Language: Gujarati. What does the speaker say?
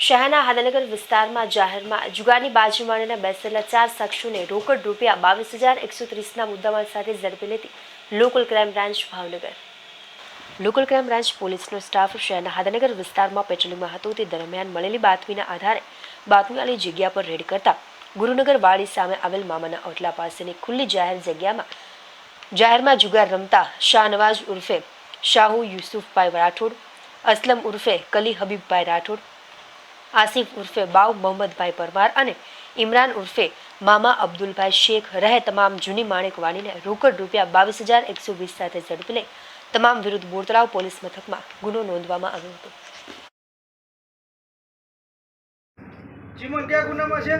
શહેરના હાદાનગર વિસ્તારમાં જાહેરમાં જુગારની બાજી માણીને બેસેલા 4 શખ્સોને રોકડ રૂપિયા 22,130ના મુદ્દામાલ સાથે ઝડપી લેતી local crime branch Bhavnagar. Local crime branch પોલીસનો સ્ટાફ શહેરના હાદાનગર વિસ્તારમાં પેટ્રોલિંગમાં હતો. તે દરમિયાન મળેલી બાતમીના આધારે બાતમીવાળી જગ્યા પર રેડ કરતા ગુરુનગર વાડી સામે આવેલ મામાના ઓટલા પાસેની ખુલ્લી જાહેરમાં જુગાર રમતા શાહનવાજ ઉર્ફે શાહુ યુસુફભાઈ રાઠોડ, અસલમ ઉર્ફે કલી હબીબભાઈ રાઠોડ, આસિફ ઉર્ફે બાવ મોહમ્મદભાઈ પરમાર અને ઇમરાન ઉર્ફે મામા અબ્દુલભાઈ શેખ રહે તમામ જૂની માણેકવાડીને રોકડ રૂપિયા 22,120 સાથે ઝડપી લઈ તમામ વિરુદ્ધ બોરતળાવ પોલીસ મથકમાં ગુનો નોંધવામાં આવ્યો હતો. જીમન કયા ગુનામાં છે?